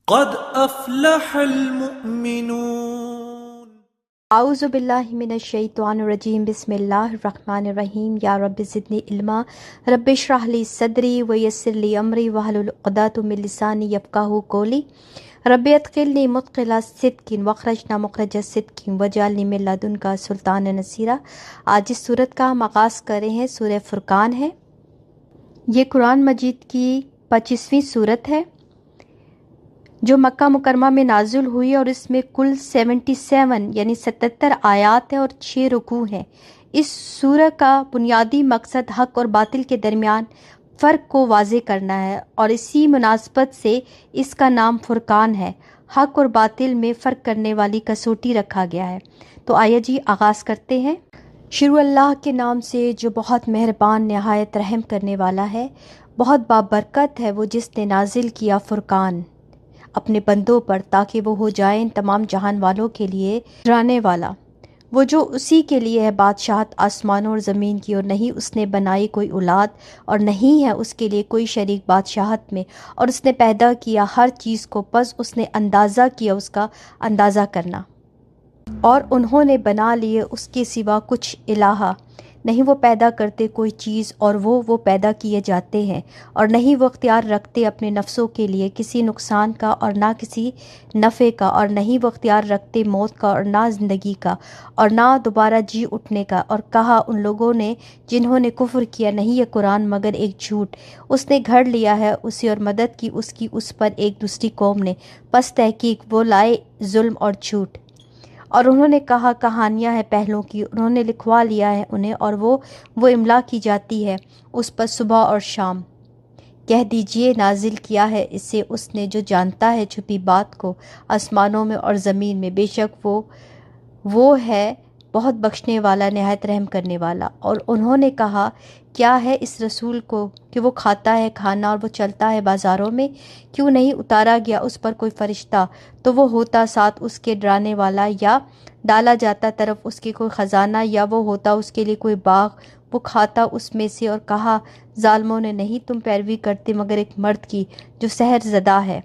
قد افلح المؤمنون۔ اعوذ باللہ من الشیطان الرجیم، بسم اللہ الرحمن الرحیم۔ یا رب زدنی علما، رب اشرح لی صدری ویسر لی امری واحلل عقدۃ من لسانی یفقہوا قولی۔ رب ادخلنی مدخل صدق واخرجنا مخرج صدق واجعلنی من لدنک سلطانا نصیرا۔ آج اس سورت کا ہم آغاز کر رہے ہیں، سورہ فرقان ہے۔ یہ قرآن مجید کی 25ویں سورت ہے جو مکہ مکرمہ میں نازل ہوئی، اور اس میں کل 77 یعنی 77 آیات ہیں اور 6 رکوع ہیں۔ اس سورہ کا بنیادی مقصد حق اور باطل کے درمیان فرق کو واضح کرنا ہے، اور اسی مناسبت سے اس کا نام فرقان ہے۔ حق اور باطل میں فرق کرنے والی کسوٹی رکھا گیا ہے۔ تو آئیے جی آغاز کرتے ہیں۔ شروع اللہ کے نام سے جو بہت مہربان نہایت رحم کرنے والا ہے۔ بہت بابرکت ہے وہ جس نے نازل کیا فرقان اپنے بندوں پر، تاکہ وہ ہو جائیں تمام جہان والوں کے لیے ڈرانے والا۔ وہ جو اسی کے لیے ہے بادشاہت آسمانوں اور زمین کی، اور نہیں اس نے بنائی کوئی اولاد، اور نہیں ہے اس کے لیے کوئی شریک بادشاہت میں، اور اس نے پیدا کیا ہر چیز کو، پس اس نے اندازہ کیا اس کا اندازہ کرنا، اور انہوں نے بنا لیے اس کے سوا کچھ الہا۔ نہیں وہ پیدا کرتے کوئی چیز اور وہ پیدا کیے جاتے ہیں، اور نہیں وہ اختیار رکھتے اپنے نفسوں کے لیے کسی نقصان کا اور نہ کسی نفع کا، اور نہیں وہ اختیار رکھتے موت کا اور نہ زندگی کا، اور نہ دوبارہ جی اٹھنے کا۔ اور کہا ان لوگوں نے جنہوں نے کفر کیا، نہیں یہ قرآن مگر ایک جھوٹ، اس نے گھڑ لیا ہے اسے اور مدد کی اس کی اس پر ایک دوسری قوم نے، پس تحقیق وہ لائے ظلم اور جھوٹ۔ اور انہوں نے کہا کہانیاں ہیں پہلوں کی، انہوں نے لکھوا لیا ہے انہیں، اور وہ املا کی جاتی ہے اس پر صبح اور شام۔ کہہ دیجئے نازل کیا ہے اسے اس نے جو جانتا ہے چھپی بات کو آسمانوں میں اور زمین میں، بے شک وہ ہے بہت بخشنے والا نہایت رحم کرنے والا۔ اور انہوں نے کہا کیا ہے اس رسول کو کہ وہ کھاتا ہے کھانا اور وہ چلتا ہے بازاروں میں، کیوں نہیں اتارا گیا اس پر کوئی فرشتہ تو وہ ہوتا ساتھ اس کے ڈرانے والا، یا ڈالا جاتا طرف اس کے کوئی خزانہ، یا وہ ہوتا اس کے لیے کوئی باغ وہ کھاتا اس میں سے۔ اور کہا ظالموں نے نہیں تم پیروی کرتے مگر ایک مرد کی جو سحر زدہ ہے۔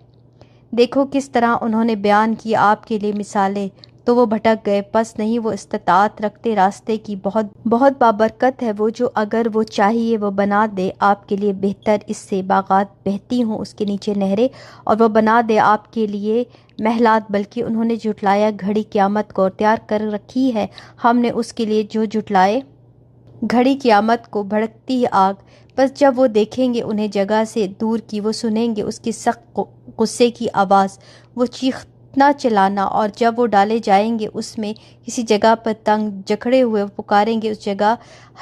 دیکھو کس طرح انہوں نے بیان کی آپ کے لیے مثالیں، تو وہ بھٹک گئے، پس نہیں وہ استطاعت رکھتے راستے کی۔ بہت بابرکت ہے وہ جو اگر وہ چاہیے وہ بنا دے آپ کے لیے بہتر اس سے، باغات بہتی ہوں اس کے نیچے نہریں، اور وہ بنا دے آپ کے لیے محلات۔ بلکہ انہوں نے جھٹلایا گھڑی قیامت کو، اور تیار کر رکھی ہے ہم نے اس کے لیے جو جھٹلائے گھڑی قیامت کو، بھڑکتی آگ۔ بس جب وہ دیکھیں گے انہیں جگہ سے دور کی، وہ سنیں گے اس کی سخت غصے کی آواز، وہ چیخنا چلانا، اور جب وہ ڈالے جائیں گے اس میں کسی جگہ پر تنگ جکڑے ہوئے، وہ پکاریں گے اس جگہ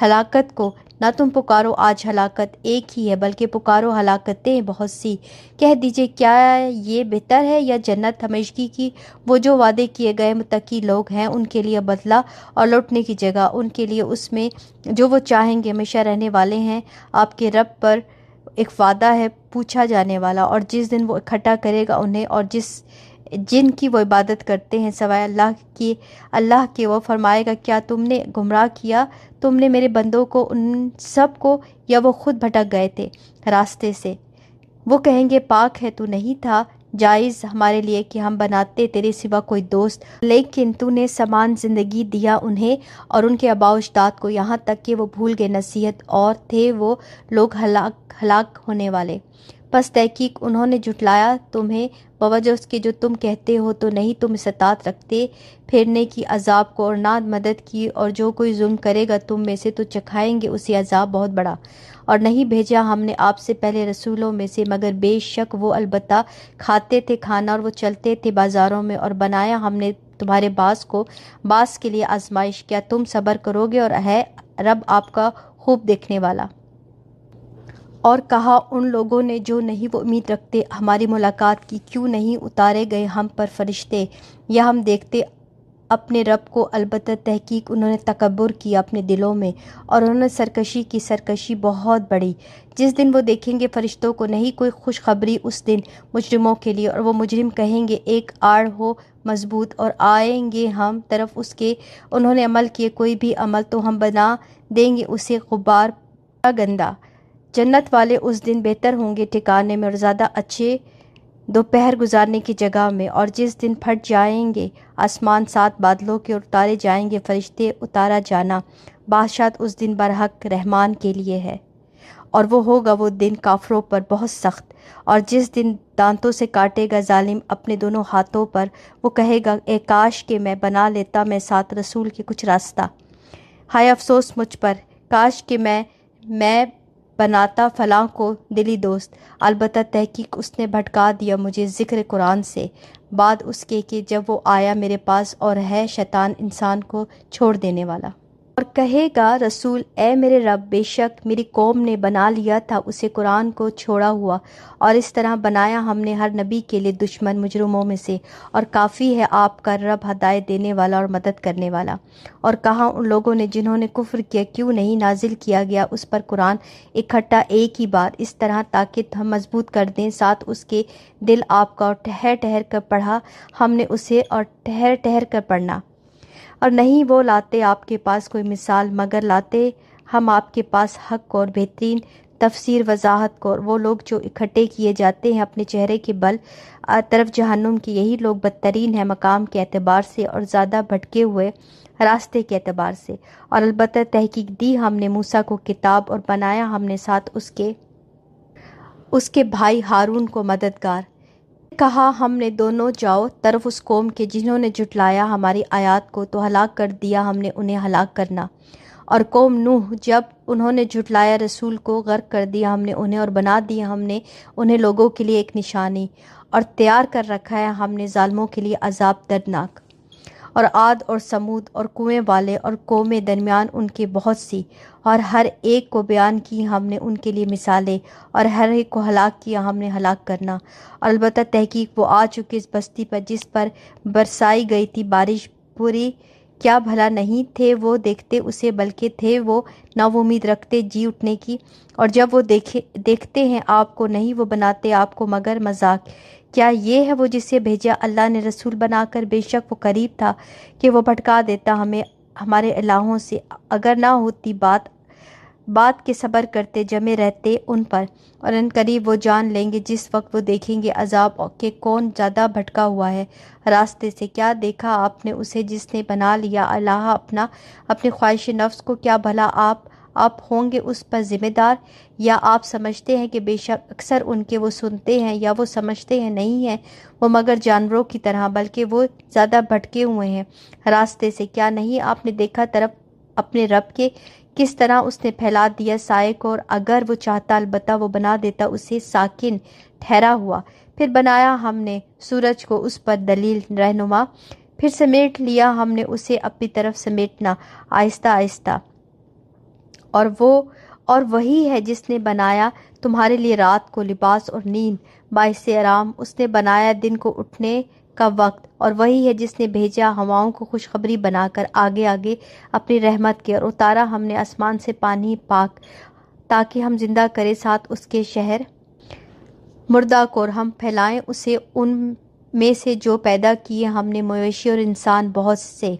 ہلاکت کو۔ نہ تم پکارو آج ہلاکت ایک ہی ہے، بلکہ پکارو ہلاکتیں بہت سی۔ کہہ دیجئے کیا یہ بہتر ہے یا جنت ہمیشگی کی؟ وہ جو وعدے کیے گئے متقی لوگ ہیں ان کے لیے بدلہ اور لوٹنے کی جگہ ان کے لیے اس میں جو وہ چاہیں گے، ہمیشہ رہنے والے ہیں۔ آپ کے رب پر ایک وعدہ ہے پوچھا جانے والا، اور جس دن وہ اکٹھا کرے گا انہیں اور جن کی وہ عبادت کرتے ہیں سوائے اللہ کے، وہ فرمائے گا کیا تم نے گمراہ کیا تم نے میرے بندوں کو ان سب کو، یا وہ خود بھٹک گئے تھے راستے سے؟ وہ کہیں گے پاک ہے تو نہیں تھا جائز ہمارے لیے کہ ہم بناتے تیرے سوا کوئی دوست، لیکن تو نے سامان زندگی دیا انہیں اور ان کے آباء و اجداد کو، یہاں تک کہ وہ بھول گئے نصیحت، اور تھے وہ لوگ ہلاک ہونے والے۔ پس تحقیق انہوں نے جھٹلایا تمہیں بوجہ اس کے جو تم کہتے ہو، تو نہیں تم استطاعت رکھتے پھیرنے کی عذاب کو اور نہ مدد کی، اور جو کوئی ظلم کرے گا تم میں سے تو چکھائیں گے اسے عذاب بہت بڑا۔ اور نہیں بھیجا ہم نے آپ سے پہلے رسولوں میں سے مگر بے شک وہ البتہ کھاتے تھے کھانا اور وہ چلتے تھے بازاروں میں، اور بنایا ہم نے تمہارے بعض کو بعض کے لیے آزمائش، کیا تم صبر کرو گے؟ اور ہے رب آپ کا خوب دیکھنے والا۔ اور کہا ان لوگوں نے جو نہیں وہ امید رکھتے ہماری ملاقات کی، کیوں نہیں اتارے گئے ہم پر فرشتے یا ہم دیکھتے اپنے رب کو؟ البتہ تحقیق انہوں نے تکبر کیا اپنے دلوں میں، اور انہوں نے سرکشی کی سرکشی بہت بڑی۔ جس دن وہ دیکھیں گے فرشتوں کو، نہیں کوئی خوشخبری اس دن مجرموں کے لیے، اور وہ مجرم کہیں گے ایک آڑ ہو مضبوط، اور آئیں گے ہم طرف اس کے انہوں نے عمل کیے کوئی بھی عمل، تو ہم بنا دیں گے اسے غبار گندہ۔ جنت والے اس دن بہتر ہوں گے ٹھکانے میں اور زیادہ اچھے دوپہر گزارنے کی جگہ میں، اور جس دن پھٹ جائیں گے آسمان 7 بادلوں کے اور اتارے جائیں گے فرشتے، اتارا جانا بادشاہت اس دن برحق رحمان کے لیے ہے، اور وہ ہوگا وہ دن کافروں پر بہت سخت۔ اور جس دن دانتوں سے کاٹے گا ظالم اپنے دونوں ہاتھوں پر، وہ کہے گا اے کاش کہ میں بنا لیتا میں ساتھ رسول کے کچھ راستہ، ہائے افسوس مجھ پر، کاش کہ میں بناتا فلاں کو دلی دوست، البتہ تحقیق اس نے بھٹکا دیا مجھے ذکر قرآن سے بعد اس کے کہ جب وہ آیا میرے پاس، اور ہے شیطان انسان کو چھوڑ دینے والا۔ اور کہے گا رسول اے میرے رب، بے شک میری قوم نے بنا لیا تھا اسے قرآن کو چھوڑا ہوا، اور اس طرح بنایا ہم نے ہر نبی کے لیے دشمن مجرموں میں سے، اور کافی ہے آپ کا رب ہدایت دینے والا اور مدد کرنے والا۔ اور کہا ان لوگوں نے جنہوں نے کفر کیا کیوں نہیں نازل کیا گیا اس پر قرآن اکٹھا ایک ہی بار اس طرح تاکہ ہم مضبوط کر دیں ساتھ اس کے دل آپ کا، اور ٹھہر ٹھہر کر پڑھا ہم نے اسے، اور ٹھہر ٹھہر کر پڑھنا۔ اور نہیں وہ لاتے آپ کے پاس کوئی مثال، مگر لاتے ہم آپ کے پاس حق کو اور بہترین تفسیر وضاحت کو، اور وہ لوگ جو اکٹھے کیے جاتے ہیں اپنے چہرے کے بل طرف جہنم کی، یہی لوگ بدترین ہیں مقام کے اعتبار سے اور زیادہ بھٹکے ہوئے راستے کے اعتبار سے۔ اور البتہ تحقیق دی ہم نے موسیٰ کو کتاب، اور بنایا ہم نے ساتھ اس کے بھائی ہارون کو مددگار۔ کہا ہم نے دونوں جاؤ طرف اس قوم کے جنہوں نے جھٹلایا ہماری آیات کو، تو ہلاک کر دیا ہم نے انہیں ہلاک کرنا۔ اور قوم نوح جب انہوں نے جھٹلایا رسول کو، غرق کر دیا ہم نے انہیں، اور بنا دیا ہم نے انہیں لوگوں کے لیے ایک نشانی، اور تیار کر رکھا ہے ہم نے ظالموں کے لیے عذاب دردناک۔ اور عاد اور سمود اور کنویں والے اور قومیں درمیان ان کے بہت سی، اور ہر ایک کو بیان کی ہم نے ان کے لیے مثالیں، اور ہر ایک کو ہلاک کیا ہم نے ہلاک کرنا۔ اور البتہ تحقیق وہ آ چکے اس بستی پر جس پر برسائی گئی تھی بارش پوری، کیا بھلا نہیں تھے وہ دیکھتے اسے، بلکہ تھے وہ ناامید رکھتے جی اٹھنے کی۔ اور جب وہ دیکھتے ہیں آپ کو، نہیں وہ بناتے آپ کو مگر مذاق۔ کیا یہ ہے وہ جسے بھیجا اللہ نے رسول بنا کر؟ بے شک وہ قریب تھا کہ وہ بھٹکا دیتا ہمیں ہمارے الہوں سے، اگر نہ ہوتی بات کے صبر کرتے جمے رہتے ان پر۔ اور ان قریب وہ جان لیں گے جس وقت وہ دیکھیں گے عذاب کہ کون زیادہ بھٹکا ہوا ہے راستے سے۔ کیا دیکھا آپ نے اسے جس نے بنا لیا الہ اپنی خواہش نفس کو؟ کیا بھلا آپ ہوں گے اس پر ذمہ دار؟ یا آپ سمجھتے ہیں کہ بے شک اکثر ان کے وہ سنتے ہیں، یا وہ سمجھتے ہیں نہیں ہیں وہ مگر جانوروں کی طرح، بلکہ وہ زیادہ بھٹکے ہوئے ہیں راستے سے۔ کیا نہیں آپ نے دیکھا طرف اپنے رب کے کس طرح اس نے پھیلا دیا سائے کو، اور اگر وہ چاہتا البتہ وہ بنا دیتا اسے ساکن ٹھہرا ہوا۔ پھر بنایا ہم نے سورج کو اس پر دلیل رہنما، پھر سمیٹ لیا ہم نے اسے اپنی طرف سمیٹنا آہستہ آہستہ۔ اور وہی ہے جس نے بنایا تمہارے لیے رات کو لباس اور نیند باعث آرام، اس نے بنایا دن کو اٹھنے کا وقت، اور وہی ہے جس نے بھیجا ہواؤں کو خوشخبری بنا کر آگے آگے اپنی رحمت کے، اور اتارا ہم نے آسمان سے پانی پاک تاکہ ہم زندہ کرے ساتھ اس کے شہر مردہ کو، اور ہم پھیلائیں اسے ان میں سے جو پیدا کیے ہم نے مویشی اور انسان بہت سے۔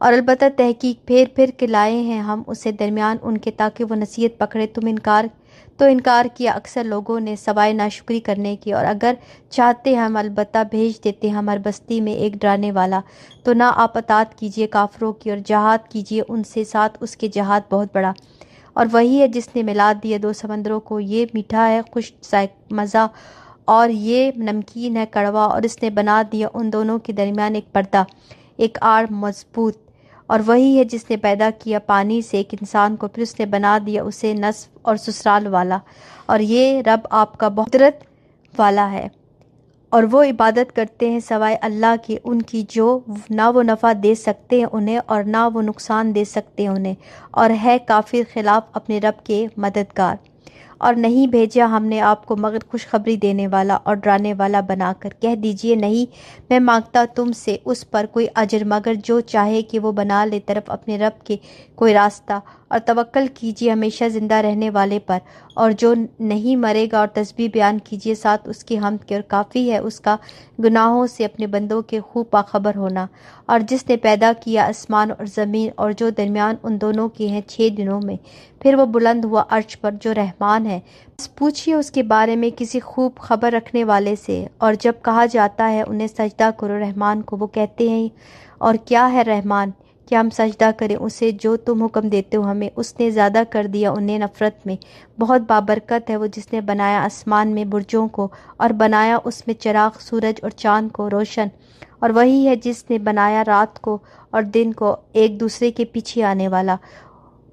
اور البتہ تحقیق پھیر پھیر کے لائے ہیں ہم اسے درمیان ان کے تاکہ وہ نصیحت پکڑے۔ تو انکار کیا اکثر لوگوں نے سوائے ناشکری کرنے کی، اور اگر چاہتے ہم البتہ بھیج دیتے ہماری بستی میں ایک ڈرانے والا، تو نہ آپ اطاعت کیجیے کافروں کی، اور جہاد کیجیے ان سے ساتھ اس کے جہاد بہت بڑا۔ اور وہی ہے جس نے ملا دیا 2 سمندروں کو، یہ میٹھا ہے خشک ذائقہ مزہ، اور یہ نمکین ہے کڑوا، اور اس نے بنا دیا ان دونوں کے درمیان ایک پردہ، ایک آڑ مضبوط۔ اور وہی ہے جس نے پیدا کیا پانی سے ایک انسان کو، پھر اس نے بنا دیا اسے نسب اور سسرال والا، اور یہ رب آپ کا بہت قدرت والا ہے۔ اور وہ عبادت کرتے ہیں سوائے اللہ کے ان کی جو نہ وہ نفع دے سکتے ہیں انہیں، اور نہ وہ نقصان دے سکتے ہیں انہیں، اور ہے کافر خلاف اپنے رب کے مددگار۔ اور نہیں بھیجا ہم نے آپ کو مگر خوشخبری دینے والا اور ڈرانے والا بنا کر۔ کہہ دیجئے نہیں میں مانگتا تم سے اس پر کوئی اجر، مگر جو چاہے کہ وہ بنا لے طرف اپنے رب کے کوئی راستہ، اور توکل کیجئے ہمیشہ زندہ رہنے والے پر، اور جو نہیں مرے گا، اور تسبیح بیان کیجئے ساتھ اس کی حمد کے، اور کافی ہے اس کا گناہوں سے اپنے بندوں کے خوب باخبر ہونا۔ اور جس نے پیدا کیا آسمان اور زمین، اور جو درمیان ان دونوں کے ہیں 6 دنوں میں، پھر وہ بلند ہوا عرش پر، جو رحمان ہے ہے، بس پوچھیے اس کے بارے میں کسی خوب خبر رکھنے والے سے۔ اور جب کہا جاتا ہے انہیں سجدہ کرو رحمان کو، وہ کہتے ہیں اور کیا ہے رحمان کہ ہم سجدہ کریں اسے جو تم حکم دیتے ہو ہمیں۔ اس نے زیادہ کر دیا انہیں نفرت میں، بہت بابرکت ہے وہ جس نے بنایا آسمان میں برجوں کو اور بنایا اس میں چراغ، سورج اور چاند کو روشن، اور وہی ہے جس نے بنایا رات کو اور دن کو ایک دوسرے کے پیچھے آنے والا۔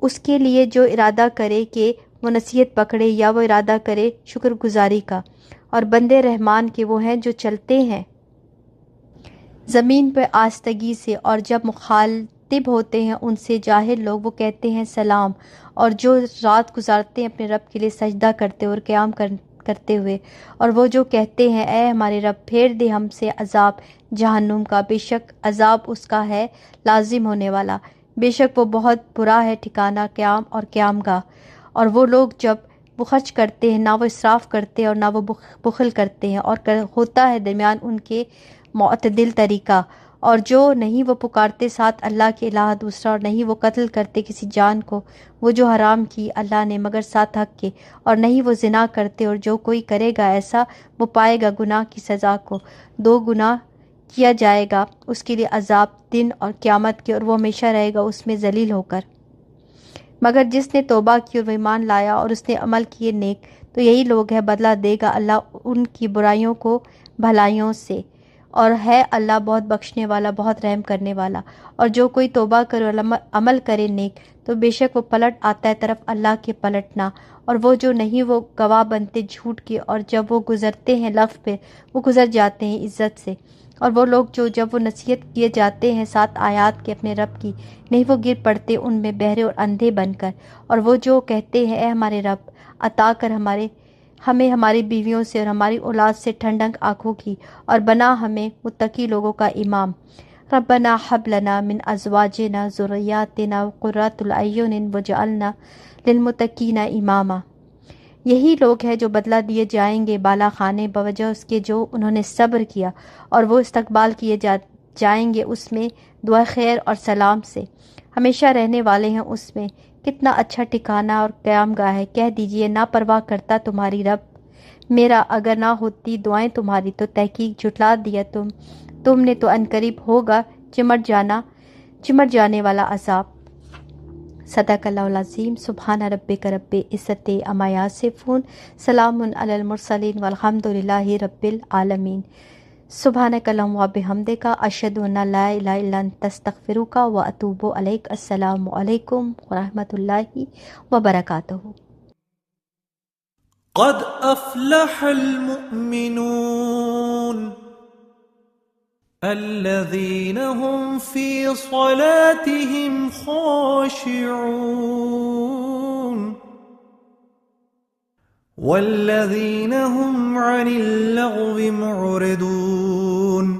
اس کے لیے جو ارادہ کرے کہ وہ نصیحت پکڑے یا وہ ارادہ کرے شکر گزاری کا۔ اور بندے رحمان کے وہ ہیں جو چلتے ہیں زمین پہ آستگی سے، اور جب مخاطب ہوتے ہیں ان سے جاہل لوگ وہ کہتے ہیں سلام۔ اور جو رات گزارتے ہیں اپنے رب کے لیے سجدہ کرتے اور قیام کرتے ہوئے، اور وہ جو کہتے ہیں اے ہمارے رب پھیر دے ہم سے عذاب جہنم کا، بے شک عذاب اس کا ہے لازم ہونے والا، بے شک وہ بہت برا ہے ٹھکانہ قیام اور قیام گاہ۔ اور وہ لوگ جب وہ خرچ کرتے ہیں نہ وہ اسراف کرتے اور نہ وہ بخل کرتے ہیں، اور ہوتا ہے درمیان ان کے معتدل طریقہ۔ اور جو نہیں وہ پکارتے ساتھ اللہ کے الہ دوسرا، اور نہیں وہ قتل کرتے کسی جان کو وہ جو حرام کی اللہ نے مگر ساتھ حق کے، اور نہیں وہ زنا کرتے، اور جو کوئی کرے گا ایسا وہ پائے گا گناہ کی سزا کو، 2 گنا کیا جائے گا اس کے لیے عذاب دن اور قیامت کے، اور وہ ہمیشہ رہے گا اس میں ذلیل ہو کر۔ مگر جس نے توبہ کی اور وہ ایمان لایا اور اس نے عمل کیے نیک، تو یہی لوگ ہے بدلہ دے گا اللہ ان کی برائیوں کو بھلائیوں سے، اور ہے اللہ بہت بخشنے والا بہت رحم کرنے والا۔ اور جو کوئی توبہ کرے اور عمل کرے نیک تو بے شک وہ پلٹ آتا ہے طرف اللہ کے پلٹنا، اور وہ جو نہیں وہ گواہ بنتے جھوٹ کے، اور جب وہ گزرتے ہیں لغو پہ وہ گزر جاتے ہیں عزت سے۔ اور وہ لوگ جو جب وہ نصیحت کیے جاتے ہیں ساتھ آیات کے اپنے رب کی، نہیں وہ گر پڑتے ان میں بہرے اور اندھے بن کر۔ اور وہ جو کہتے ہیں اے ہمارے رب عطا کر ہمیں ہماری بیویوں سے اور ہماری اولاد سے ٹھنڈک آنکھوں کی، اور بنا ہمیں متقی لوگوں کا امام۔ ربنا حب لنا من ازواجنا ذریاتنا قرۃ الاعین وجعلنا للمتقین اماما۔ یہی لوگ ہیں جو بدلہ دیے جائیں گے بالا خانے بوجہ اس کے جو انہوں نے صبر کیا، اور وہ استقبال کیے جائیں گے اس میں دعا خیر اور سلام سے، ہمیشہ رہنے والے ہیں اس میں۔ کتنا اچھا ٹھکانہ اور قیام گاہ ہے۔ کہہ دیجئے نا پرواہ کرتا تمہاری رب میرا، اگر نہ ہوتی دعائیں تمہاری تو تحقیق جھٹلا دیا تم نے، تو عنقریب ہوگا چمٹ جانے والا عذاب۔ صدق اللہ العظیم۔ سبحان ربک رب العزت عما یصفون، سلام علی المرسلین والحمد للہ رب العالمین۔ سبحانک اللہم و بحمدک، اشہد ان لا الہ الا انت، استغفرک و اتوب الیک۔ السلام علیکم ورحمۃ اللہ وبرکاتہ۔ قد افلح المؤمنون الذين هم في صلاتهم خاشعون والذين هم عن اللغو معرضون